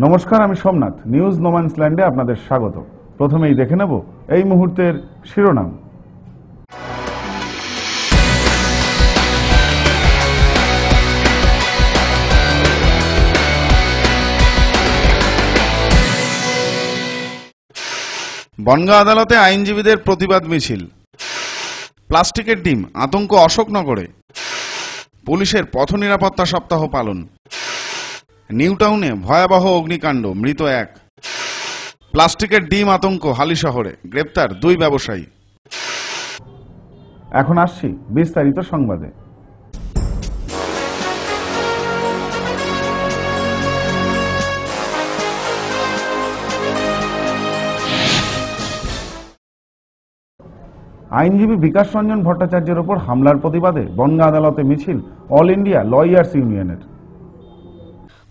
নমস্কার, আমি সোমনাথ। নিউজ নোম্যান্সল্যান্ডে আপনাদের স্বাগত। প্রথমেই দেখে নেব এই মুহূর্তের শিরোনাম। বনগাঁ আদালতে আইনজীবীদের প্রতিবাদ মিছিল। প্লাস্টিকের ডিম আতঙ্ক অশোকনগরে। পুলিশের পথ নিরাপত্তা সপ্তাহ পালন। নিউটাউনে ভয়াবহ অগ্নিকাণ্ড, মৃত 1। প্লাস্টিকের ডিম আতঙ্ক হালিশহরে, গ্রেপ্তার 2 ব্যবসায়ী। এখন আসছি বিস্তারিত সংবাদে। আইনজীবী বিকাশ রঞ্জন ভট্টাচার্যের উপর হামলার প্রতিবাদে বনগাঁ আদালতে মিছিল অল ইন্ডিয়া লয়ার্স ইউনিয়নের।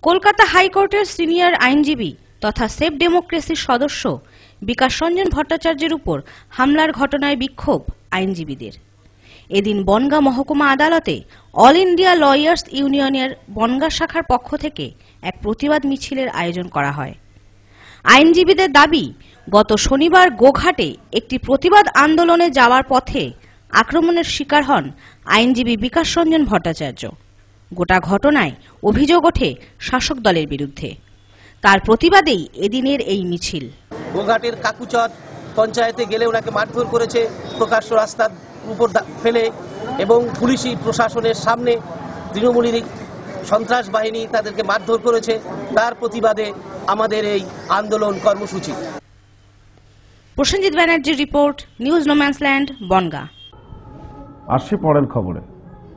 কলকাতা হাইকোর্টের সিনিয়র আইনজীবী তথা সেভ ডেমোক্রেসির সদস্য বিকাশ রঞ্জন ভট্টাচার্যের উপর হামলার ঘটনায় বিক্ষোভ আইনজীবীদের। এদিন বনগাঁ মহকুমা আদালতে অল ইন্ডিয়া লয়ার্স ইউনিয়নের বনগাঁ শাখার পক্ষ থেকে এক প্রতিবাদ মিছিলের আয়োজন করা হয়। আইনজীবীদের দাবি, গত শনিবার গোঘাটে একটি প্রতিবাদ আন্দোলনে যাওয়ার পথে আক্রমণের শিকার হন আইনজীবী বিকাশ রঞ্জন ভট্টাচার্য। গোটা ঘটনায় অভিযোগ ওঠে শাসক দলের বিরুদ্ধে। তার প্রতিবাদেই এদিনের এই মিছিল। গোঘাটের কাকুচর পঞ্চায়েতে গেলে ওনাকে মারধর করেছে প্রকাশ্য রাস্তার উপর ফেলে, এবং পুলিশি প্রশাসনের সামনে তৃণমূলের সন্ত্রাস বাহিনী তাদেরকে মারধর করেছে। তার প্রতিবাদে আমাদের এই আন্দোলন কর্মসূচি। প্রসেনজিৎ ব্যানার্জির রিপোর্ট, নিউজ নোম্যান্সল্যান্ড, বনগাঁ। আসছি পরের খবরে।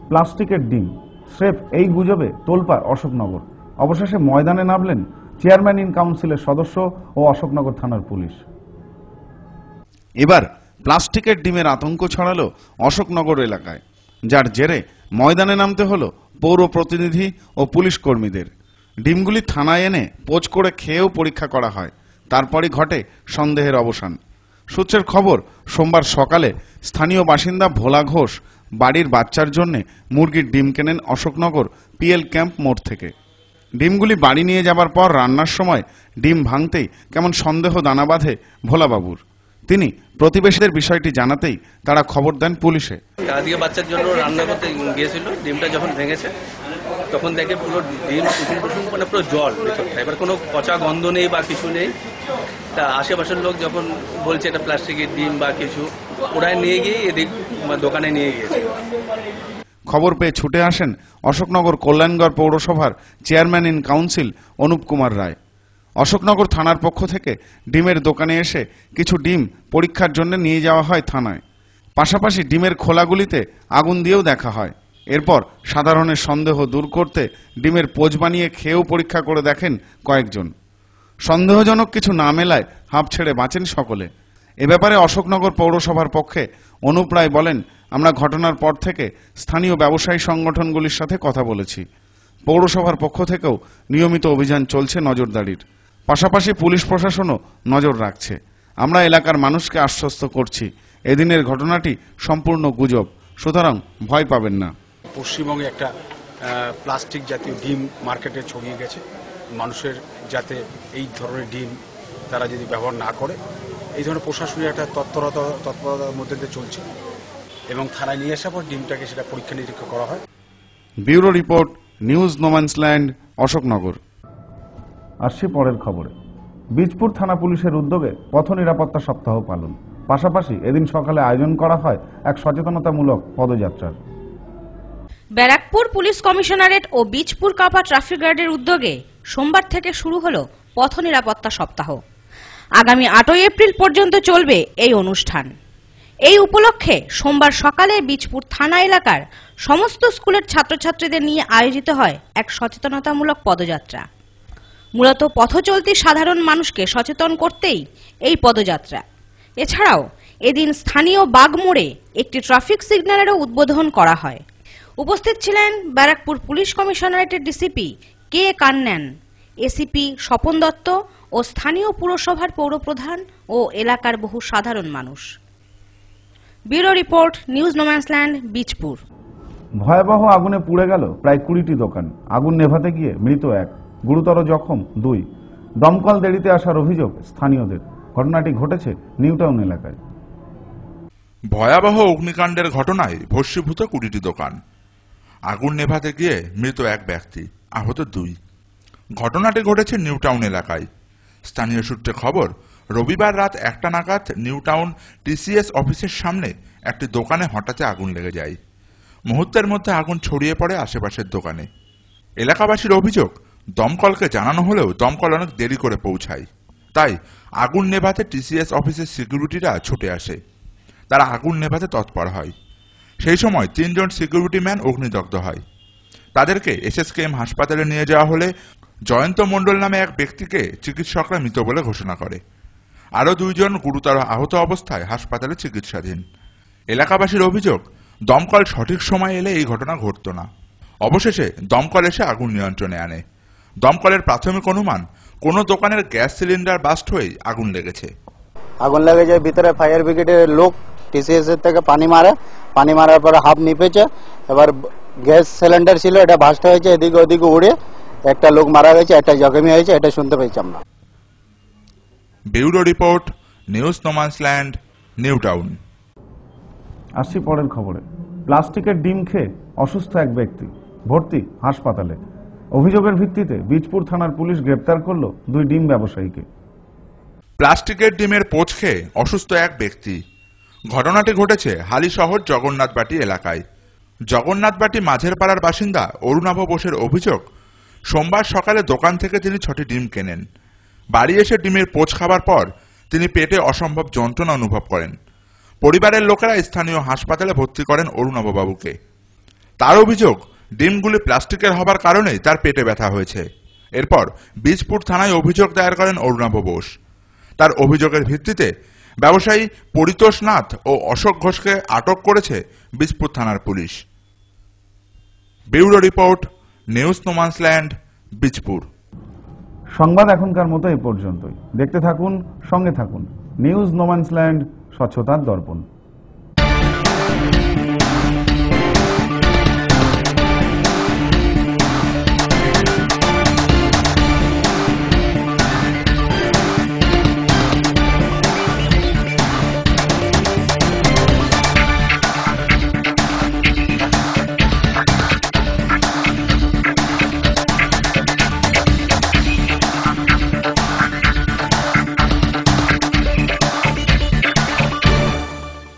প্লাস্টিকের ডিম স্রেফ এই গুজবে তোলপাড় অশোকনগর। অবশেষে ময়দানে নামলেন চেয়ারম্যান ইন কাউন্সিলের সদস্য ও অশোকনগর থানার পুলিশ। এবার প্লাস্টিকের ডিমের আতঙ্ক ছড়ালো অশোকনগর এলাকায়, যার জেরে ময়দানে নামতে হলো পৌর প্রতিনিধি ও পুলিশ কর্মীদের। ডিমগুলি থানায় এনে পোচ করে খেয়েও পরীক্ষা করা হয়, তারপরই ঘটে সন্দেহের অবসান। সূত্রের খবর, সোমবার সকালে স্থানীয় বাসিন্দা ভোলা ঘোষ বাড়ির বাচ্চার জন্য মুরগির ডিম কেনেন অশোকনগর পিএল ক্যাম্প মোড় থেকে। ডিমগুলি বাড়ি নিয়ে যাবার পর রান্নার সময় ডিম ভাঙতেই কেমন সন্দেহ দানা বাঁধে ভোলাবাবুর। তিনি প্রতিবেশীদের বিষয়টি জানাতেই তারা খবর দেন পুলিশে। আজকে বাচ্চার জন্য রান্না করতে গিয়েছিল, ডিমটা যখন ভেঙেছে তখন দেখে পুরো ডিম টুসুম মানে পুরো জল ভেতরটা। এবার কোনো পচা গন্ধ নেই বা কিছু নেই। তা আশেপাশের লোক যখন বলছে এটা প্লাস্টিকের ডিম বা কিছু, ওরাই নিয়ে গিয়ে এদিক দোকানে নিয়ে গিয়েছে। খবর পেয়ে ছুটে আসেন অশোকনগর কল্যাণগড় পৌরসভার chairman in council Anup Kumar Roy. Ashoknagar থানার পক্ষ থেকে ডিমের দোকানে এসে কিছু ডিম পরীক্ষার জন্য নিয়ে যাওয়া হয় থানায়। পাশাপাশি ডিমের খোলাগুলিতে আগুন দিয়েও দেখা হয়। এরপর সাধারণের সন্দেহ দূর করতে ডিমের পোচ বানিয়ে খেয়েও পরীক্ষা করে দেখেন কয়েকজন। সন্দেহজনক কিছু না মেলায় হাঁপ ছেড়ে বাঁচেন সকলে। এ ব্যাপারে অশোকনগর পৌরসভার পক্ষে অনুপ রায় বলেন, আমরা ঘটনার পর থেকে স্থানীয় ব্যবসায়ী সংগঠনগুলির সাথে কথা বলেছি। পৌরসভার পক্ষ থেকেও নিয়মিত অভিযান চলছে নজরদারির। পাশাপাশি পুলিশ প্রশাসনও নজর রাখছে। আমরা এলাকার মানুষকে আশ্বস্ত করছি, এদিনের ঘটনাটি সম্পূর্ণ গুজব, সুতরাং ভয় পাবেন না। পশ্চিমবঙ্গে একটা প্লাস্টিক জাতীয় ডিম মার্কেটে ছড়িয়ে গেছে। মানুষের যাতে এই ধরনের ডিম তারা যদি ব্যবহার না করে, এই ধরনের প্রশাসনের একটা তৎপরতার মধ্যে দিয়ে চলছে, এবং থানায় নিয়ে আসার পর ডিমটাকে সেটা পরীক্ষা নিরীক্ষা করা হয়। Bureau report, news no man's land, Ashoknagar. আসছি পরের খবরে। বীজপুর থানা পুলিশের উদ্যোগে পথ নিরাপত্তা সপ্তাহ পালন। পাশাপাশি এদিন সকালে আয়োজন করা হয় এক সচেতনতামূলক পদযাত্রার। ব্যারাকপুর পুলিশ কমিশনারেট ও বীজপুর কাপা ট্রাফিক গার্ডের উদ্যোগে সোমবার থেকে শুরু হলো পথ নিরাপত্তা সপ্তাহ। আগামী 8 এপ্রিল পর্যন্ত চলবে এই অনুষ্ঠান। এই উপলক্ষে সোমবার সকালে বীজপুর থানা এলাকার সমস্ত স্কুলের ছাত্রছাত্রীদের নিয়ে আয়োজিত হয় এক সচেতনতামূলক পদযাত্রা। মূলত পথচলতি সাধারণ মানুষকে সচেতন করতেই এই পদযাত্রা। এছাড়াও এদিন স্থানীয় বাগমোড়ে একটি ট্রাফিক সিগন্যালেরও উদ্বোধন করা হয়। উপস্থিত ছিলেন ব্যারাকপুর পুলিশ কমিশনারেটের ডিসিপি কে কান্নান, এসিপি স্বপন দত্ত ও স্থানীয় পুরসভার পৌরপ্রধান ও এলাকার বহু সাধারণ মানুষ। Bureau report, news no man's land, Bijpur. ভয়াবহ আগুনে পুড়ে গেল প্রায় 20টি দোকান। আগুন নেভাতে গিয়ে মৃত 1, গুরুতর জখম 2। দমকল দেরিতে আসার অভিযোগ স্থানীয়দের। ঘটনাটি ঘটেছে নিউটাউন এলাকায়। ভয়াবহ অগ্নিকাণ্ডের ঘটনায় ভস্মীভূত 20টি দোকান। আগুন নেভাতে গিয়ে মৃত এক ব্যক্তি, আহত 2। ঘটনাটি ঘটেছে নিউটাউন এলাকায়। স্থানীয় সূত্রে খবর, রবিবার রাত 1টা নাগাদ নিউটাউন টিসিএস অফিসের সামনে একটি দোকানে হঠাৎ আগুন লেগে যায়। মুহূর্তের মধ্যে আগুন ছড়িয়ে পড়ে আশেপাশের দোকানে। এলাকাবাসীর অভিযোগ, দমকলকে জানানো হলেও দমকল অনেক দেরি করে পৌঁছায়। তাই আগুন নেভাতে টিসিএস অফিসের সিকিউরিটিরা ছুটে আসে। তারা আগুন নেভাতে তৎপর হয়। সেই সময় 3 জন সিকিউরিটি ম্যান অগ্নিদগ্ধ হয়। তাদেরকে এসএসকেএম হাসপাতালে নিয়ে যাওয়া হলে জয়ন্ত মণ্ডল নামে এক ব্যক্তিকে চিকিৎসকরা মৃত বলে ঘোষণা করে। আরও 2 জন গুরুতর আহত অবস্থায় হাসপাতালে চিকিৎসাধীন। এলাকাবাসীর অভিযোগ, দমকল সঠিক সময় এলে এই ঘটনা ঘটত না। অবশেষে দমকল এসে আগুন নিয়ন্ত্রণে আনে। দমকলের প্রাথমিক অনুমান, কোনো দোকানের গ্যাস সিলিন্ডার বাস্ট হয়ে আগুন লেগেছে। আগুন লেগে যায়, ভিতরে ফায়ার ব্রিগেডের লোক টিসিএস এর থেকে পানি মারার পরে হাফ নিপেছে। এবার গ্যাস সিলিন্ডার ছিল, এটা বাস্ট হয়েছে, এদিকে ওদিকে উড়ে একটা লোক মারা গেছে, একটা জখমি হয়েছে, এটা শুনতে পেয়েছি আমরা। Bureau report, news no man's land, Newtown. আসছি পরের খবরে। প্লাস্টিকের ডিম খেয়ে অসুস্থ এক ব্যক্তি, ভর্তি হাসপাতালে। অভিযোগের ভিত্তিতে বীজপুর থানার পুলিশ গ্রেপ্তার করল 2 ডিম ব্যবসায়ীকে। প্লাস্টিকের ডিমের পোচ খেয়ে অসুস্থ এক ব্যক্তি। ঘটনাটি ঘটেছে হালিশহর জগন্নাথবাটি এলাকায়। জগন্নাথবাটি মাঝের পাড়ার বাসিন্দা অরুণাভ বোসের অভিযোগ, সোমবার সকালে দোকান থেকে তিনি 6টি ডিম কেনেন। বাড়ি এসে ডিমের পোচ খাবার পর তিনি পেটে অসম্ভব যন্ত্রণা অনুভব করেন। পরিবারের লোকেরা স্থানীয় হাসপাতালে ভর্তি করেন অরুণাভবাবুকে। তার অভিযোগ, ডিমগুলি প্লাস্টিকের হবার কারণেই তার পেটে ব্যথা হয়েছে। এরপর বীজপুর থানায় অভিযোগ দায়ের করেন অরুণাভ বোস। তার অভিযোগের ভিত্তিতে ব্যবসায়ী পরিতোষ নাথ ও অশোক ঘোষকে আটক করেছে বীজপুর থানার police. Bureau report, news no man's land, Bijpur. সংবাদ এখনকার মতো এই পর্যন্তই। দেখতে থাকুন, সঙ্গে থাকুন নিউজ নোম্যান্সল্যান্ড, স্বচ্ছতার দর্পণ।